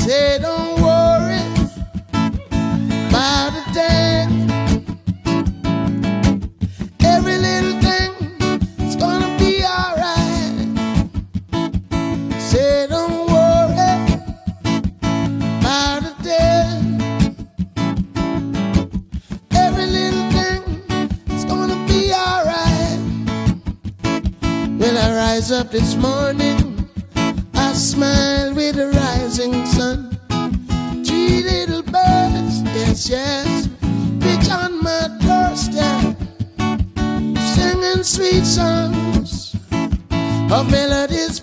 Say don't worry about a thing. Every little thing is gonna be alright. Say don't worry about a thing. Every little thing is gonna be alright. When I rise up this morning, I smile with the rising sun. 3 little birds, yes, yes, pitch on my doorstep, singing sweet songs of melodies